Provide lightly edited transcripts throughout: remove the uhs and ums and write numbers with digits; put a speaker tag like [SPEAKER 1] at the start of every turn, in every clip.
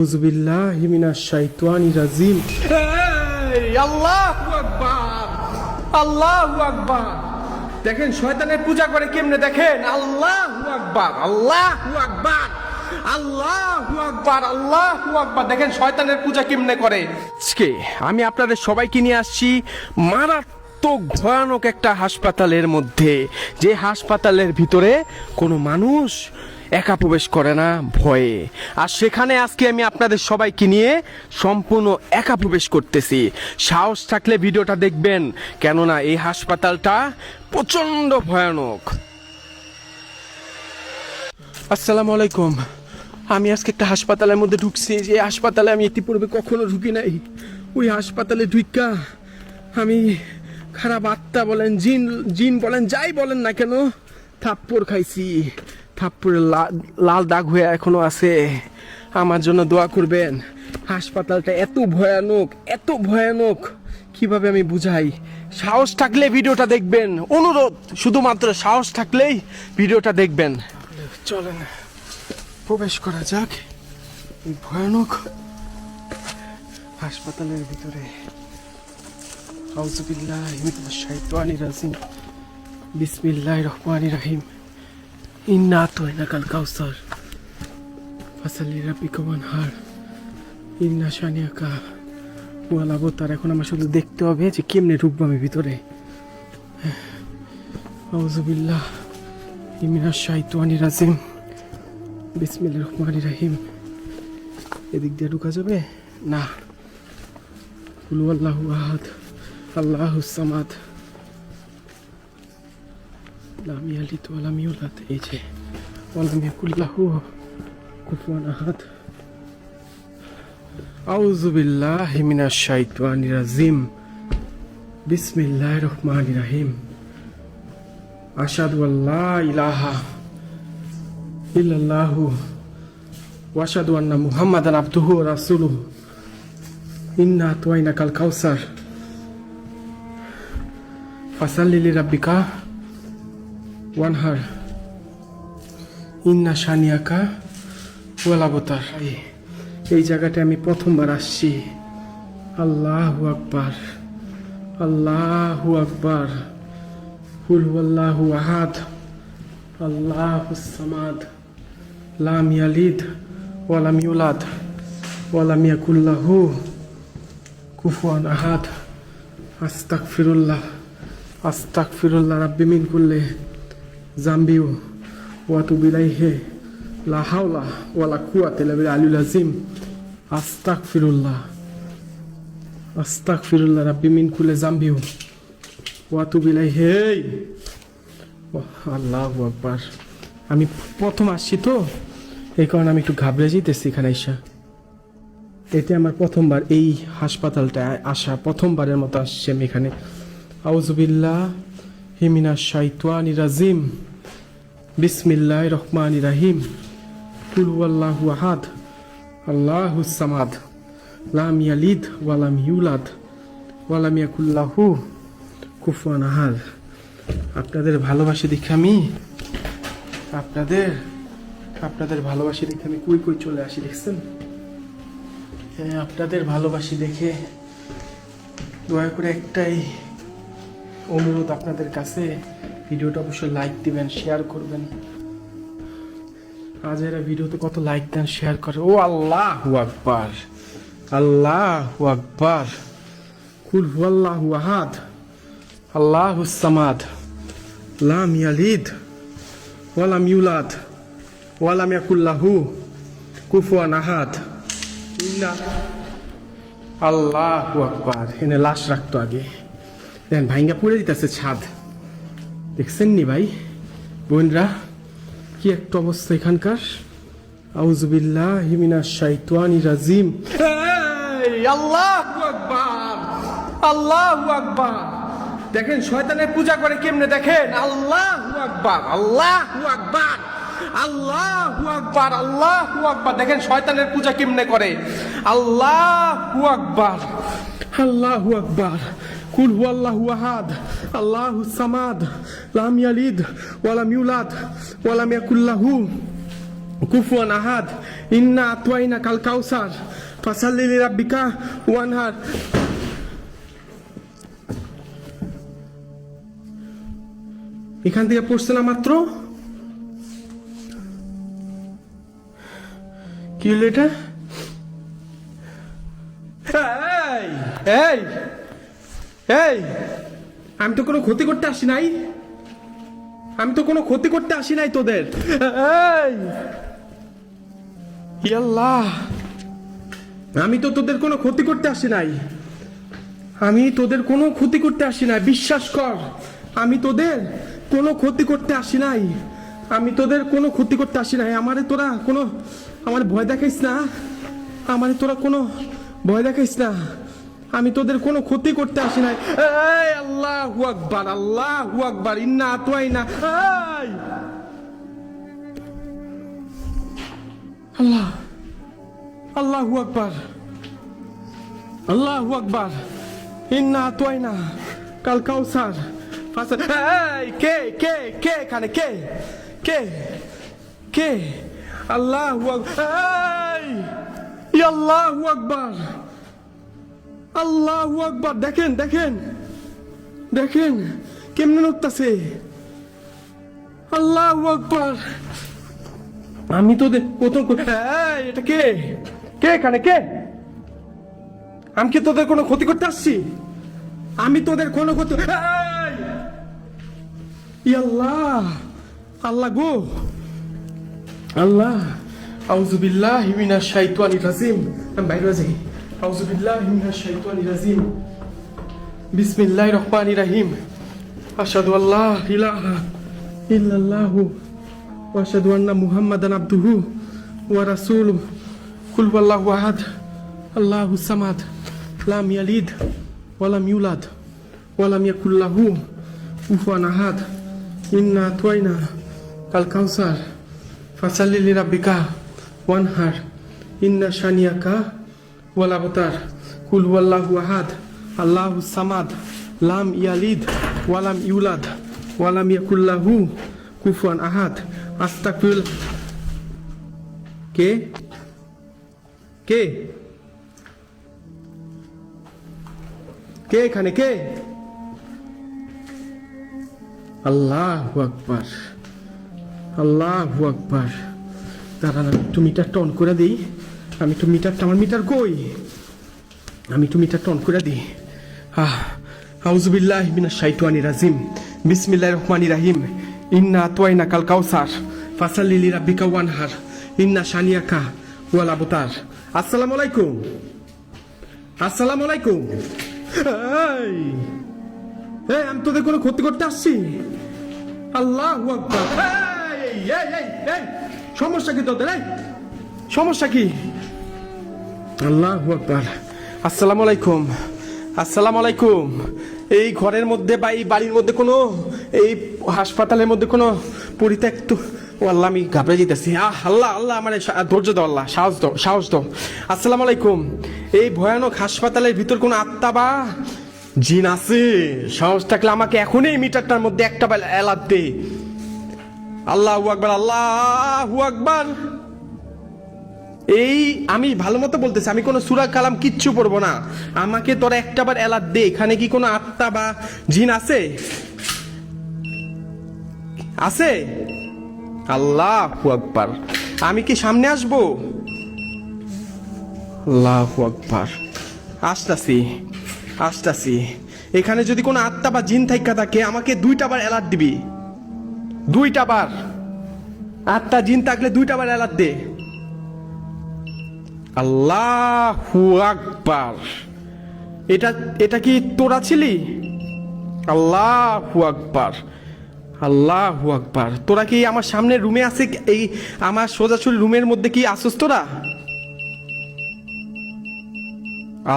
[SPEAKER 1] আউযুবিল্লাহি মিনাশ শাইতানির রাজিম।
[SPEAKER 2] আল্লাহু আকবার, আল্লাহু আকবার। দেখেন শয়তানের পূজা করে কেমনে, দেখেন। আল্লাহু আকবার, আল্লাহু আকবার, আল্লাহু আকবার, আল্লাহু আকবার। দেখেন শয়তানের পূজা কেমনে করে। আজকে আমি আপনাদের সবাইকে নিয়ে আসছি মারাত্মক ভয়ানক একটা হাসপাতালের মধ্যে, যে হাসপাতালের ভিতরে কোনো মানুষ একা প্রবেশ করে না ভয়ে। আর সেখানে আজকে আমি আপনাদের সবাইকে নিয়ে সম্পূর্ণ একা প্রবেশ করতেছি। সাহস থাকলে ভিডিওটা দেখবেন, কেননা এই হাসপাতালটা প্রচন্ড ভয়ানক। আসসালামু আলাইকুম। আমি আজকে একটা হাসপাতালের মধ্যে ঢুকছি, যে হাসপাতালে আমি ইতিপূর্বে কখনো ঢুকি নাই। ওই হাসপাতালে ঢুকা আমি খারাপ আত্মা বলেন, জিন বলেন, যাই বলেন না কেন, থাপ্পড় খাইছি। থাপ্পড়ের লাল দাগ হয়ে এখনো আছে। আমার জন্য দোয়া করবেন। হাসপাতালটা এত ভয়ানক, এত ভয়ানক, কিভাবে আমি বুঝাই। সাহস থাকলে ভিডিওটা দেখবেন, অনুরোধ, শুধুমাত্র সাহস থাকলেই ভিডিওটা দেখবেন। চলেন প্রবেশ করা যাক এই ভয়ানক হাসপাতালের ভিতরে। আউযুবিল্লাহি মিনাশ শাইতানির রাজিম। বিসমিল্লাহির রহমানির রহিম। ইন্না আতাইনাকাল কাউসার ফাসাল্লি লিরাব্বিকা ওয়ানহার ইন্না শানিয়াকা ওয়াল আবতার। এখন আমার শুধু দেখতে হবে যে কেমনে ঢুকবো আমি ভিতরে। আউযুবিল্লাহি মিনাশ শাইতানির রাজিম। বিসমিল্লাহির রহমানির রহিম। এদিক দিয়ে ঢুকা যাবে না? কুল হুয়াল্লাহু আহাদ আল্লাহুস সামাদ লাম ইয়ালিদ ওয়া লাম ইউলাদ। এই যে ওয়া লাম ইয়াকুল লাহু কুফুয়ান আহাদ। আউযু বিল্লাহি মিনাশ শাইতানির রাজিম। বিসমিল্লাহির রহমানির রহিম। আশহাদু আল্লা ইলাহা ইল্লাল্লাহু ওয়া আশহাদু আন্না মুহাম্মাদান আবদুহু ওয়া রাসূলুহু। ইন্না আতাইনাকাল কাউসার ফাসাল্লি লিরাব্বিকা ওয়ানহার ইন্না শানিয়াকা ওয়াল আবতার। এই জায়গাটায় আমি প্রথমবার আসছি। আল্লাহু আকবার, আল্লাহু আকবার। কুল হুয়াল্লাহু আহাদ আল্লাহুস সামাদ লাম ইয়ালিদ ওয়া লাম ইউলাদ ওয়া লাম ইয়াকুল লাহু কুফুয়ান আহাদ। আস্তাগফিরুল্লাহ, আস্তাগফিরুল্লাহ রাব্বি মিন কুল্লি জামবিউ ওয়া আতুবু ইলাইহি লা হাওলা ওয়া লা কুওয়াতা ইল্লা বিল্লাহিল আলিয়্যিল আযীম। আস্তাগফিরুল্লাহ, আস্তাগফিরুল্লাহ রাব্বি মিন কুল্লি জামবিউ ওয়া আতুবু ইলাইহি। আল্লাহু আকবার। আমি প্রথম আসছি তো, এই কারণে আমি একটু ঘাবড়ে যেতেছি এখানে আইসা। এটা আমার প্রথমবার এই হাসপাতালটা আসা, প্রথমবারের মতো আসছি আমি এখানে। আউযুবিল্লাহি মিনাশ শাইতানির রাজিম। বিসমিল্লাহির রহমানির রহিম। কুল হুয়াল্লাহু আহাদ আল্লাহুস সামাদ লাম ইয়ালিদ ওয়া লাম ইউলাদ ওয়া লাম ইয়াকুল লাহু কুফুয়ান আহাদ। আপনাদের ভালোবাসি দেখে আমি আপনাদের ভালোবাসি দেখে আমি কই কই চলে আসি, দেখছেন? হ্যাঁ, আপনাদের ভালোবাসি দেখে দয়া করে একটাই অনুরোধ আপনাদের কাছে, ভিডিওটা অবশ্যই লাইক দিবেন, শেয়ার করবেন। আজ এরা ভিডিওতে কত লাইক দেন, শেয়ার করে। ও আল্লাহু আকবার, আল্লাহু আকবার। কুল হুয়াল্লাহু আহাদ আল্লাহুস সামাদ লাম ইয়ালিদ ওয়া লাম ইউলাদ ওয়া লাম ইয়াকুল লাহু কুফুয়ান আহাদ। ইন্না আল্লাহু আকবার। এনে লাশ রাখতো আগে, দেখেন ভাইঙ্গা পুড়ে দিতেছে ছাদ, দেখছেন নি ভাই বোনরা? কি একটা অবস্থা এখানকার। আউযুবিল্লাহি মিনাশ শাইতানির রাজিম। আল্লাহু আকবার, আল্লাহু আকবার। দেখেন শয়তানের পূজা করে কেমনে, দেখেন। আল্লাহু আকবার, আল্লাহু আকবার, আল্লাহু আকবার, আল্লাহু আকবার। দেখেন শয়তানের পূজা কেমনে করে। আল্লাহু আকবার, আল্লাহু আকবার। কুল হুয়াল্লাহু আহাদ আল্লাহুস সামাদ লাম ইয়ালিদ ওয়া লাম ইউলাদ ওয়া লাম ইয়াকুল লাহু কুফুয়ান আহাদ। ইন্না আতওয়াইনা কাল কাউসার ফাসাল্লি লিরাব্বিকা ওয়ানহার। এখান থেকে পড়ছিলাম মাত্র। কি হলো এটা? এই এই এই আমি তো কোনো ক্ষতি করতে আসি নাই, আমি তো কোনো ক্ষতি করতে আসি নাই তোদের। এই ই আল্লাহ, আমি তো তোদের কোনো ক্ষতি করতে আসি নাই, আমি তোদের কোনো ক্ষতি করতে আসি নাই। বিশ্বাস কর, আমি তোদের কোনো ক্ষতি করতে আসি নাই, আমি তোদের কোনো ক্ষতি করতে আসি নাই। আমারে তোরা কোনো আমার ভয় দেখাইস না, আমারে তোরা কোনো ভয় দেখাইস না, আমি তোদের কোনো ক্ষতি করতে আসি নাই। এই আল্লাহু আকবার, আল্লাহু আকবার, ইন্না আতওয়াইনা। এই আল্লাহ, আল্লাহু আকবার, আল্লাহু আকবার, ইন্না আতওয়াইনা কাল কাউসার ফাসাল। এই কে কে কে এখানে কে কে কে? আল্লাহু আকবার, এই আল্লাহু আকবার, আল্লাহু আকবার। দেখেন দেখেন দেখেন কেমনে নড়তাছে। আল্লাহু আকবার। আমি তো প্রথম এটা কে কে এখানে কে? আমি কি তোদের কোনো ক্ষতি করতে আসছি? আমি তোদের কোনো ক্ষতি, ই আল্লাহ, আল্লাহ গো আল্লাহ। আউযু বিল্লাহি মিনাশ শাইতানির রাজিম। আমি বাইরে যাই। আউযু বিল্লাহি মিনাশ শাইতানির রাজিম। বিসমিল্লাহির রহমানির রহিম। আশহাদু আল্লা ইলাহা ইল্লাল্লাহু ওয়া আশহাদু আন্না মুহাম্মাদান আবদুহু ওয়া রাসূলুহু। কুল হুয়াল্লাহু আহাদ আল্লাহুস সামাদ লাম ইয়ালিদ ওয়া লাম ইউলাদ ওয়া লাম ইয়াকুল লাহু কুফুয়ান আহাদ। ইন্না আতওয়াইনা কাল কাউসার ফাসাল্লি লিরাব্বিকা ওয়ানহার। ইন্না শানিয়াকা ওয়াল আবতার। কুল হুয়াল্লাহু আহাদ আল্লাহুস সামাদ লাম ইয়ালিদ ওয়া লাম ইউলাদ ওয়া লাম ইয়াকুল লাহু কুফুয়ান আহাদ। আস্তাগফিরুল। কে কে কে এখানে কে? আল্লাহু আকবার, আল্লাহু আকবার। দাঁড়ান, আমি একটু মিটারটা অন করে দিই। আমি একটু মিটারটা, আমার মিটার কই? আমি একটু মিটারটা অন করে দিই। আউযু বিল্লাহি মিনাশ শাইতানির রাজিম। বিসমিল্লাহির রহমানির রহিম। ইন্না আতওয়াইনা কাল কাউসার ফাসাল্লি লিরাব্বিকা ওয়ানহার। ইন্না শানিয়াকা ওয়াল আবতার। আসসালামু আলাইকুম, আসসালামু আলাইকুম। এই এই আমি তোদের কোনো ক্ষতি করতে আসছি? আল্লাহু আকবার। এই এই এই এই সমস্যা কি তোদের? এই সমস্যা কি? আল্লাহু আকবার। আসসালামু আলাইকুম, আসসালামু আলাইকুম। এই ঘরের মধ্যে বা এই বাড়ির মধ্যে কোনো, এই হাসপাতালের মধ্যে কোনো পরিত্যক্ত, ও আল্লাহ আমি ঘাবড়ে যেতেছি। আল্লাহ আল্লাহ আমার ধৈর্য দাও, আল্লাহ সাহস দাও, সাহস দাও। আসসালামু আলাইকুম। এই ভয়ানক হাসপাতালের ভিতর কোনো আত্মা বা জিন আছে? সাহস থাকলে আমাকে এখনই মিটারটার মধ্যে একটা এলাদ দে। আল্লাহু আকবার, আল্লাহু আকবার। এই আমি ভালো মতো বলতেছি, আমি কোনো সূরা কালাম কিচ্ছু পড়বো না। আমাকে তোরা একটা বার এলাদ দে, এখানে কি কোনো আত্মা বা জিন আছে? আছে? আল্লাহু আকবার। আমি কি সামনে আসবো? আল্লাহু আকবার। আসতাছি আসতাছি। এখানে যদি কোনো আত্মা বা জিন থাইকা থাকে আমাকে 2টা বার এলার্ট দিবি, 2টা বার। আত্মা জিন থাকলে 2টা বার এলার্ট দে। আল্লাহু আকবার। এটা এটা কি তোরা ছিলি? আল্লাহু আকবার, আল্লাহু আকবার। তোরা কি আমার সামনে রুমে আছে? এই আমার সোজাসুরি রুমের মধ্যে কি আসছ তোরা?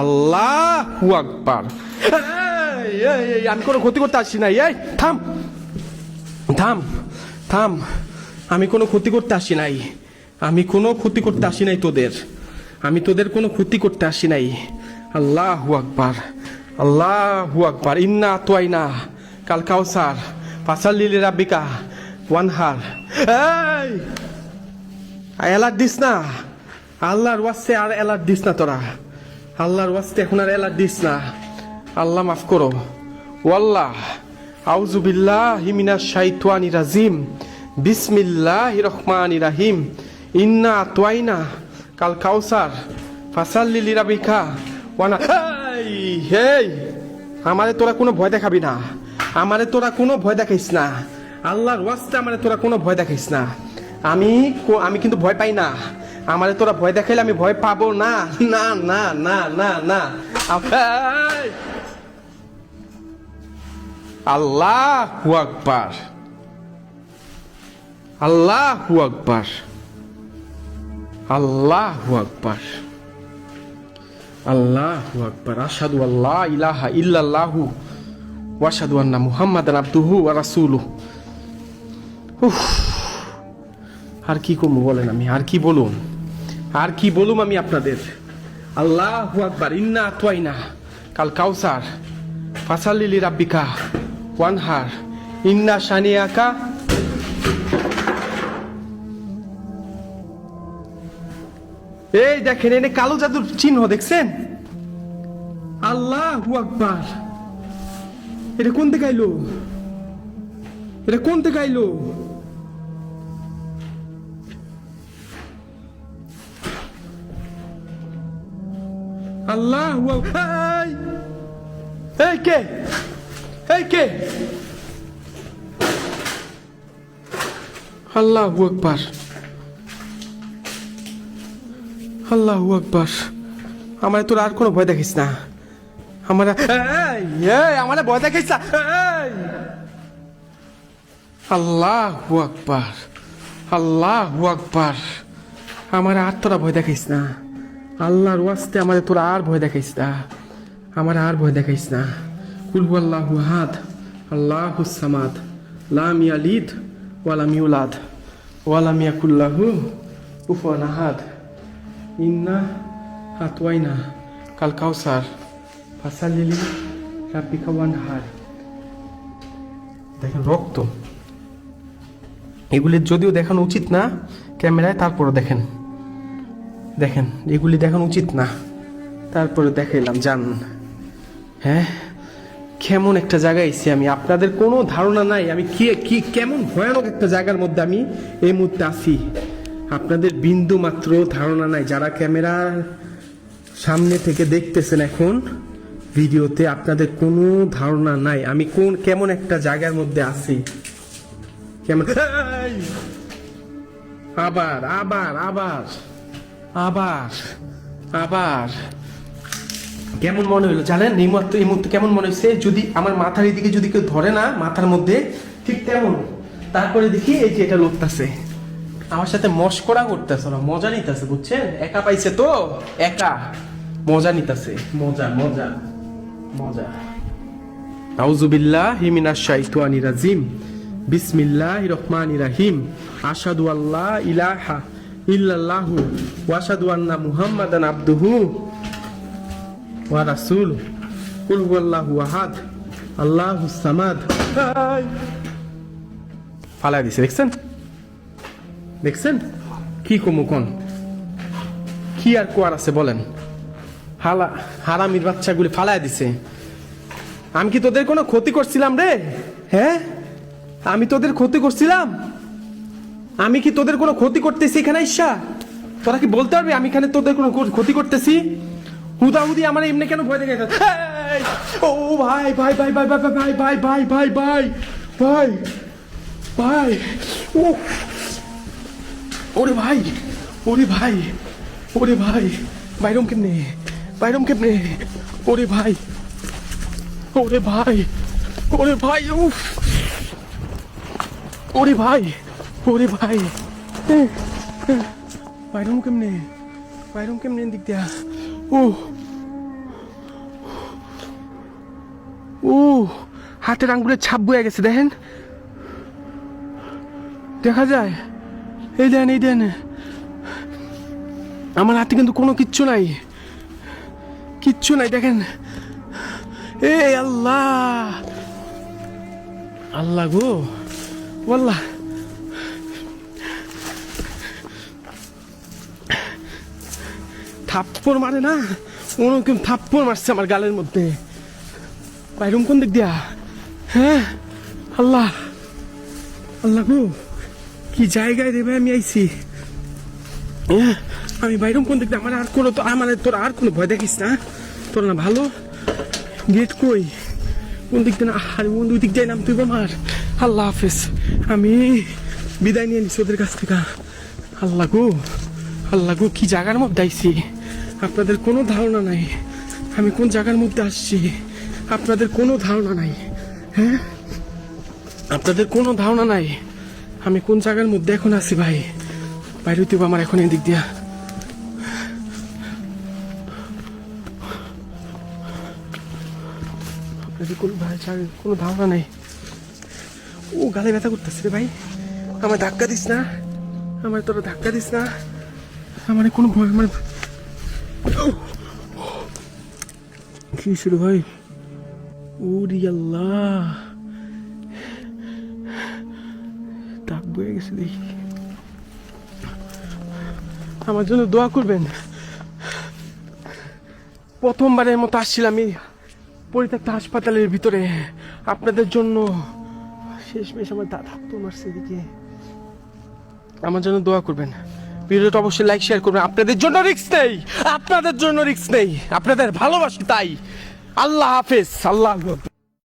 [SPEAKER 2] আল্লাহু আকবার। আমি কোনো ক্ষতি করতে আসছি না। এই থাম থাম থাম, আমি কোনো ক্ষতি করতে আসি নাই, আমি কোনো ক্ষতি করতে আসি নাই তোদের, আমি তোদের কোনো ক্ষতি করতে আসি নাই। আল্লাহু আকবার, আল্লাহু আকবার। ইন্না আতওয়াইনা কাল কাউসার ফাসাল্লি লিরাব্বিকা ওয়ানহার। এই এলার্ট দিস না, আল্লাহর ওয়াস্তে আর এলার দিস না তোরা, আল্লাহর ওয়াস্তে এখন আর এলার দিস না। আল্লাহ মাফ করো। ওয়াল্লাহ আউযু বিল্লাহি মিনাশ শাইতানির রাজিম। বিসমিল্লাহির রহমানির রহিম। ইন্না আতওয়াইনা কাল কাউসার ফাসাল্লি লিরাবিকা ওয়ানা। হেই, আমারে তোরা কোনো ভয় দেখাবি না, আমারে তোরা কোনো ভয় দেখাইস না। আল্লাহর ওয়াস্তে আমারে তোরা কোনো ভয় দেখাইস না। আমি কিন্তু ভয় পাই না। আমারে তোরা ভয় দেখাইলে আমি ভয় পাবো না। না না না না না। আল্লাহু আকবার, আল্লাহু আকবার, আল্লাহু আকবার, আল্লাহু আকবার। আশহাদু আল্লা ইলাহা ইল্লাল্লাহু ওয়া আশহাদু আন্না মুহাম্মাদান আবদুহু ওয়া রাসূলুহু। আর কি কমু বলেন, আমি আর কি বলুম, আর কি বলুম আমি আপনাদের। আল্লাহু আকবার। ইন্না আতওয়াইনা কাল কাউসার ফাসাল্লি লিরাব্বিকা ওয়ানহার ইন্না শানিয়াকা। এই দেখেন, এনে কালো জাদুর চিহ্ন দেখছেন? আল্লাহু আকবার। এটা কোন থেকে আইলো? এটা কোন থেকে আইলো? আল্লাহু আকবার। এই কে? এই কে? আল্লাহু আকবার, আল্লাহু আকবার। আমার তোর আর কোনো ভয় দেখিস না। আমার আমার ভয় দেখিস না। আল্লাহু আকবার, আল্লাহু আকবার। আমার আর তোরা ভয় দেখিস না। আল্লাহর ওয়াস্তে আমাদের তোরা আর ভয় দেখাইস না, আমার আর ভয় দেখাইস না। কুল হুয়াল্লাহু আহাদ আল্লাহুস সামাদ লাম ইয়ালিদ ওয়া লাম ইউলাদ ওয়া লাম ইয়াকুল লাহু কুফুয়ান আহাদ। ইন্না আতওয়াইনা কাল কাউসার ফাসাল্লি লিরাব্বিকা ওয়ানহার। দেখেন রক্ত, এগুলি যদিও দেখানো উচিত না ক্যামেরায়, তারপরে দেখেন, দেখেন এগুলি দেখানো উচিত না, তারপরে দেখাইলাম। জান হ্যাঁ, কেমন একটা জায়গায় এসেছি আমি, আপনাদের কোনো ধারণা নাই আমি কি কেমন ভয়ানক একটা জায়গার মধ্যে আমি এই মুহূর্তে আছি। আপনাদের বিন্দু মাত্র ধারণা নাই। যারা ক্যামেরার সামনে থেকে দেখতেছেন এখন ভিডিওতে, আপনাদের কোনো ধারণা নাই আমি কেমন একটা জায়গার মধ্যে আছি। কেমন আবার আবার আবার আবার আবার কেমন মনে হলো জানেন? এই মুহূর্তে কেমন মনে হচ্ছে, যদি আমার মাথার এদিকে যদি কেউ ধরে না মাথার মধ্যে, ঠিক তেমন। তারপরে দেখি এই যে এটা লড়তেছে, আমার সাথে মস্করা করতেছে, ওরা মজা নিতেছে, বুঝছেন? একা পাইছে তো, একা মজা নিতেছে, মজা মজা মজা। আউযু বিল্লাহি মিনাশ শাইতানির রাজিম। বিসমিল্লাহির রহমানির রহিম। আশহাদু আল্লা ইলাহা ইল্লাল্লাহু ওয়া আশহাদু আন্না মুহাম্মাদান আবদুহু ওয়া রাসূলুহু। কুল হুয়াল্লাহু আহাদ আল্লাহুস সামাদ। ফালাই দিছে, দেখছেন? দেখছেন কি কমুকন, কি আর কোয়ার আছে বলেন? হারামির বাচ্চাগুলি ফালাই দিছে। আমি কি তোদের কোনো ক্ষতি করছিলাম রে? হ্যাঁ, আমি তোদের ক্ষতি করছিলাম? আমি কি তোদের কোনো ক্ষতি করতেছি এখানে ঈশা? তোরা কি বলতে পারবি আমি এখানে তোদের কোনো ক্ষতি করতেছি? হুদাহুদি আমার এমনি কেন ভয় দেখে? ও ভাই ভাই ভাই ভাই ভাই ভাই ভাই ভাই ভাই ভাই ভাই ভাই, ও ওরে ভাই, ওরে ভাই, ওরে ভাই, বাইরম কেমনে, বাইরম কেমনে? ওরে ভাই, ওরে ভাই, ওরে ভাই, উফ, ওরে ভাই, ওরে ভাই, বাইরম কেমনে, বাইরম কেমনে দিক দিয়া? ও ও হাতের আঙ্গুলের ছাপ বয়ে গেছে, দেখেন, দেখা যায়। এই দেন, এই দেন, আমার হাতে কিন্তু কোনো কিচ্ছু নাই, কিচ্ছু নাই, দেখেন। এ আল্লাহ, আল্লাহ গো, আল্লাহ,
[SPEAKER 1] থাপ্পড় মারে না, ওরকম থাপ্পড় মারছে আমার গালের মধ্যে। বাইরুম কোন দিক দিয়া? হ্যাঁ আল্লাহ, আল্লাহ গো, কি জায়গায় রে ভাই আমি আইছি। হ্যাঁ, আমি বাইরুম কোন দিক দিয়ে? আমার আর কোনো তো আমার তোর আর কোনো ভয় দেখিস না? তোর না ভালো গেট কই? কোন দিক দিয়ে? না আর কোন দিক দিয়ে নাম তুই আমার? আল্লাহ হাফেজ, আমি বিদায় নিয়ে নিছি ওদের কাছ থেকে। আল্লাহ গো, আল্লাহ গো, কি জায়গার মধ্যে আইছি আপনাদের কোনো ধারণা নাই। আমি কোন জায়গার মধ্যে আসছি আপনাদের কোনো ধারণা নাই। হ্যাঁ, আপনাদের কোনো ধারণা নাই আমি কোন জায়গার মধ্যে এখন আছি ভাই। বাইরে তুই আমার এখন এদিক দিয়া। আপনাদের কোনো ভাই কোনো ধারণা নেই। ও গালে ব্যথা করতেছে রে ভাই, আমার ধাক্কা দিস না, আমার তোরা ধাক্কা দিস না, আমার কোনো ভয় আমার কি শুরু ভাই। ওরে আল্লাহ, দাগ বয়ে গেছে দেখি। আমার জন্য দোয়া করবেন। প্রথমবারের মতো আসছিলাম এই পরিত্যক্ত হাসপাতালের ভিতরে আপনাদের জন্য। শেষমেশ আমার থাকতো মারছে এদিকে। আমার জন্য দোয়া করবেন, ভিডিওটা অবশ্যই লাইক শেয়ার করবেন। আপনাদের জন্য রিস্ক নেই, আপনাদের জন্য রিস্ক নেই, আপনাদের ভালোবাসি তাই। আল্লাহ হাফেজ, আল্লাহ।